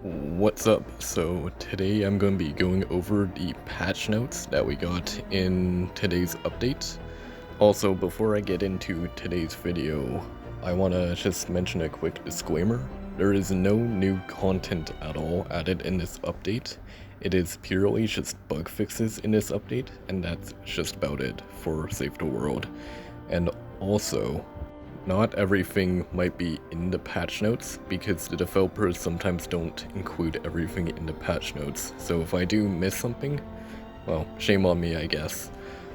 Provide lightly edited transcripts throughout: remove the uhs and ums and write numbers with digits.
What's up? So today I'm going to be going over the patch notes that we got in today's update. Also, before I get into today's video, I want to just mention a quick disclaimer. There is no new content at all added in this update. It is purely just bug fixes in this update, and that's just about it for Save the World. And also, not everything might be in the patch notes because the developers sometimes don't include everything in the patch notes. So if I do miss something, well, shame on me, I guess.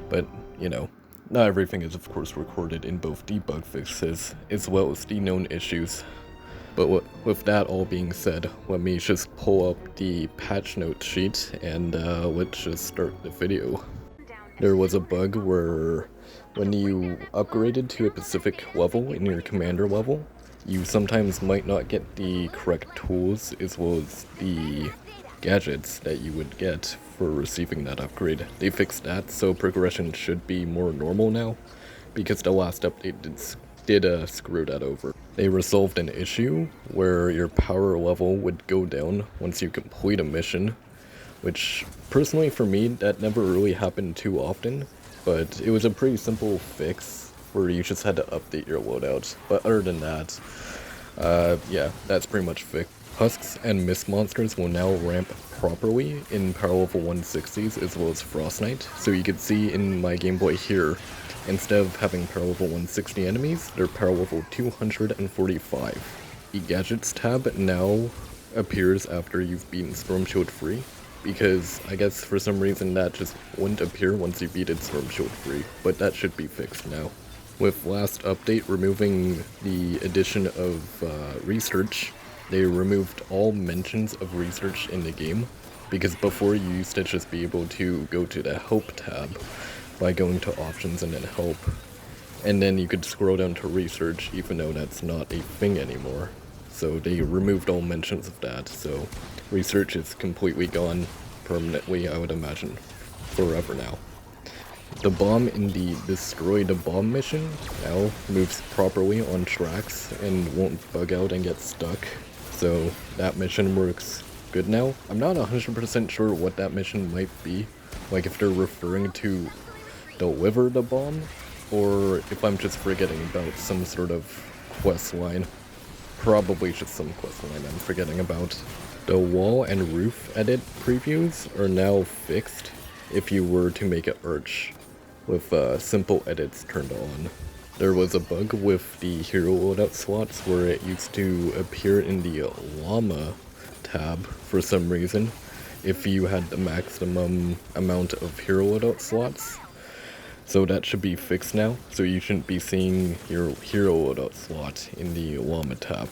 But, you know, not everything is of course recorded in both the bug fixes as well as the known issues. But with that all being said, let me just pull up the patch note sheet and let's just start the video. There was a bug where when you upgraded to a specific level in your commander level, you sometimes might not get the correct tools as well as the gadgets that you would get for receiving that upgrade. They fixed that, so progression should be more normal now, because the last update did screw that over. They resolved an issue where your power level would go down once you complete a mission, which personally for me that never really happened too often, but it was a pretty simple fix where you just had to update your loadout. But other than that, yeah, that's pretty much fixed. Husks and mist monsters will now ramp properly in power level 160s as well as Frost Knight. So you can see in my gameplay here, instead of having power level 160 enemies, they're power level 245. The gadgets tab now appears after you've beaten Storm Shield free, because I guess for some reason that just wouldn't appear once you beat it Storm Shield free, but that should be fixed now. With last update removing the addition of research, they removed all mentions of research in the game, because before you used to just be able to go to the help tab by going to options and then help, and then you could scroll down to research even though that's not a thing anymore. So they removed all mentions of that, so research is completely gone permanently, I would imagine, forever now. The bomb in the Destroy the Bomb mission now moves properly on tracks and won't bug out and get stuck, so that mission works good now. I'm not 100% sure what that mission might be, like if they're referring to deliver the bomb, or if I'm just forgetting about some sort of quest line. Probably just some quest line I'm forgetting about. The wall and roof edit previews are now fixed if you were to make it arch, with simple edits turned on. There was a bug with the hero loadout slots where it used to appear in the llama tab for some reason if you had the maximum amount of hero loadout slots. So that should be fixed now, so you shouldn't be seeing your hero loadout slot in the llama tab.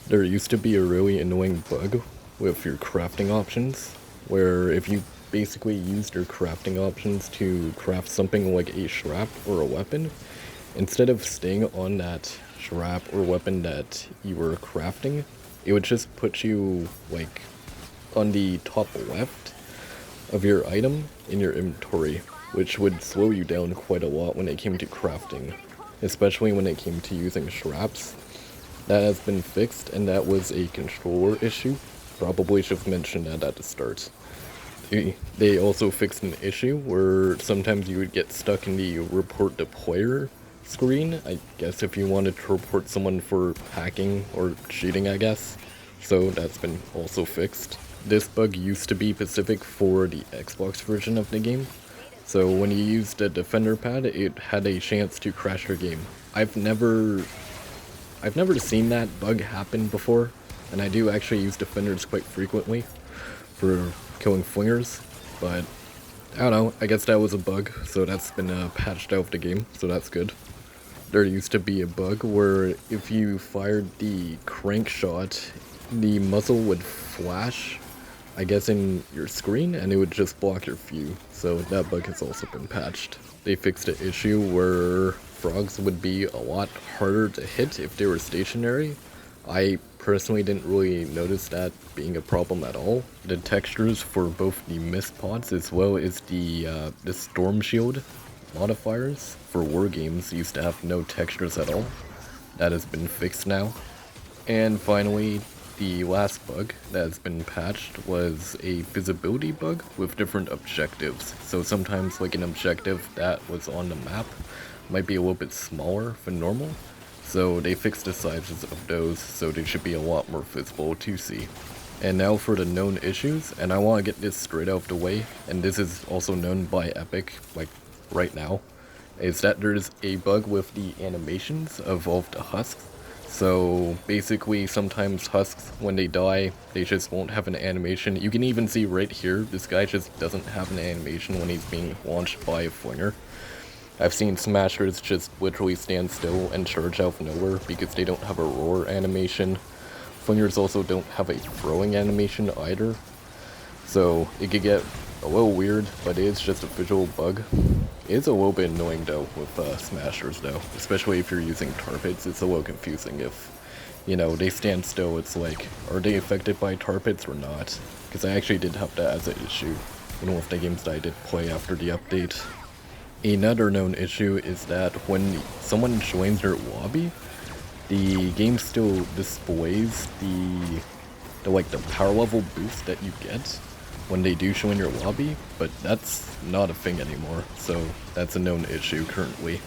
There used to be a really annoying bug with your crafting options, where if you basically used your crafting options to craft something like a strap or a weapon, instead of staying on that strap or weapon that you were crafting, it would just put you like on the top left of your item in your inventory, which would slow you down quite a lot when it came to crafting, especially when it came to using straps. That has been fixed, and that was a controller issue. Probably should have mentioned that at the start. They also fixed an issue where sometimes you would get stuck in the report the player screen, I guess if you wanted to report someone for hacking or cheating, I guess. So that's been also fixed. This bug used to be specific for the Xbox version of the game, so when you used a defender pad, it had a chance to crash your game. I've never seen that bug happen before, and I do actually use defenders quite frequently for killing flingers, but I don't know, I guess that was a bug, so that's been patched out of the game, so that's good. There used to be a bug where if you fired the crank shot, the muzzle would flash, I guess, in your screen, and it would just block your view, so that bug has also been patched. They fixed an issue where frogs would be a lot harder to hit if they were stationary. I personally didn't really notice that being a problem at all. The textures for both the mist pods as well as the storm shield modifiers for war games used to have no textures at all. That has been fixed now. And finally, the last bug that has been patched was a visibility bug with different objectives. So sometimes like an objective that was on the map might be a little bit smaller than normal. So they fixed the sizes of those so they should be a lot more visible to see. And now for the known issues, and I want to get this straight out of the way, and this is also known by Epic, like right now, is that there's a bug with the animations of all of the husks. So basically sometimes husks, when they die, they just won't have an animation. You can even see right here, this guy just doesn't have an animation when he's being launched by a flinger. I've seen smashers just literally stand still and charge out of nowhere because they don't have a roar animation. Flingers also don't have a throwing animation either. So it could get a little weird, but it is just a visual bug. It's a little bit annoying though with smashers though, especially if you're using tar pits. It's a little confusing if, you know, they stand still. It's like, are they affected by tar pits or not? Because I actually did have that as an issue in one of the games that I did play after the update. Another known issue is that when someone joins your lobby, the game still displays the power level boost that you get when they do show in your lobby, but that's not a thing anymore, so that's a known issue currently.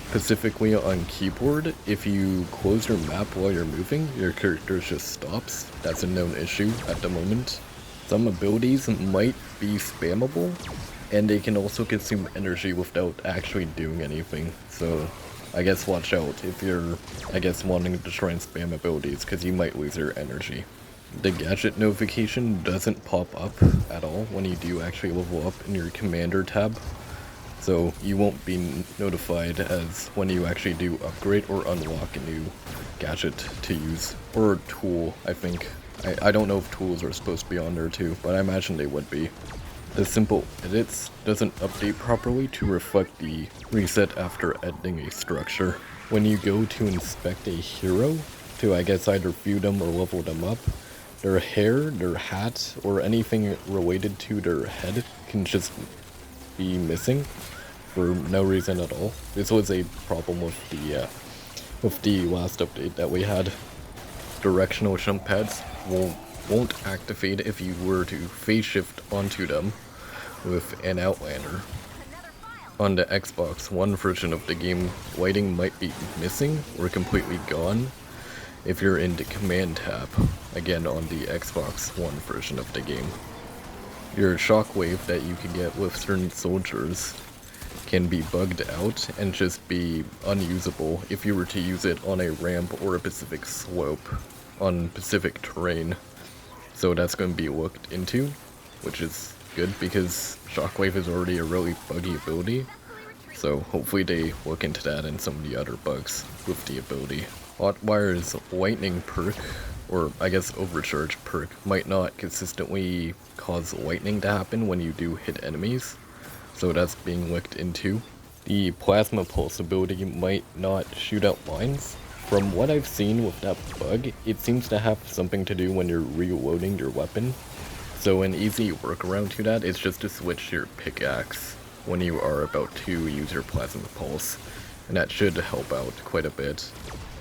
Specifically on keyboard, if you close your map while you're moving, your character just stops. That's a known issue at the moment. Some abilities might be spammable, and they can also consume energy without actually doing anything, so I guess watch out if you're, wanting to try and spam abilities, because you might lose your energy. The gadget notification doesn't pop up at all when you do actually level up in your commander tab, so you won't be notified as when you actually do upgrade or unlock a new gadget to use, or tool, I think. I don't know if tools are supposed to be on there too, but I imagine they would be. The simple edits doesn't update properly to reflect the reset after editing a structure. When you go to inspect a hero, to either view them or level them up, their hair, their hat, or anything related to their head can just be missing for no reason at all. This was a problem with the last update that we had. Directional jump pads won't activate if you were to phase shift onto them with an Outlander. On the Xbox One version of the game, lighting might be missing or completely gone if you're in the command tab, again on the Xbox One version of the game. Your shockwave that you can get with certain soldiers can be bugged out and just be unusable if you were to use it on a ramp or a specific slope on specific terrain. So that's going to be looked into, which is good because shockwave is already a really buggy ability. So hopefully they look into that and some of the other bugs with the ability. Hotwire's lightning perk, or overcharge perk, might not consistently cause lightning to happen when you do hit enemies. So that's being looked into. The plasma pulse ability might not shoot out lines. From what I've seen with that bug, it seems to have something to do when you're reloading your weapon. So an easy workaround to that is just to switch your pickaxe when you are about to use your plasma pulse, and that should help out quite a bit.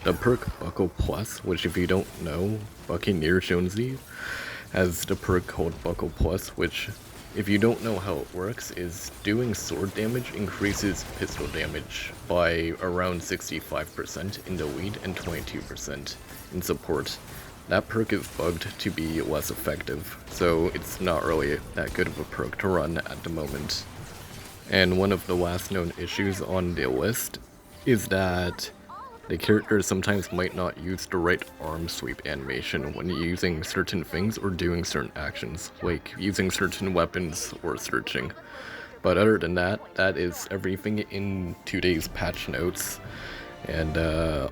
The perk Buckle Plus, which if you don't know, Buccaneer Jonesy has the perk called Buckle Plus, which if you don't know how it works, is doing sword damage increases pistol damage by around 65% in the lead and 22% in support. That perk is bugged to be less effective, so it's not really that good of a perk to run at the moment. And one of the last known issues on the list is that the character sometimes might not use the right arm sweep animation when using certain things or doing certain actions, like using certain weapons or searching. But other than that, that is everything in today's patch notes, and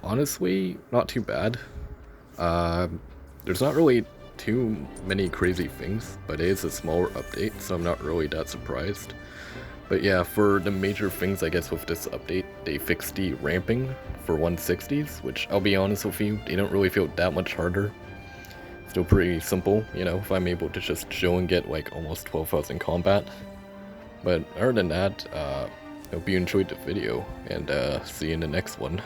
honestly, not too bad. There's not really too many crazy things, but it is a smaller update, so I'm not really that surprised. But yeah, for the major things with this update, they fixed the ramping for 160s, which I'll be honest with you, they don't really feel that much harder. Still pretty simple, you know, if I'm able to just show and get like almost 12,000 combat. But other than that, hope you enjoyed the video, and see you in the next one.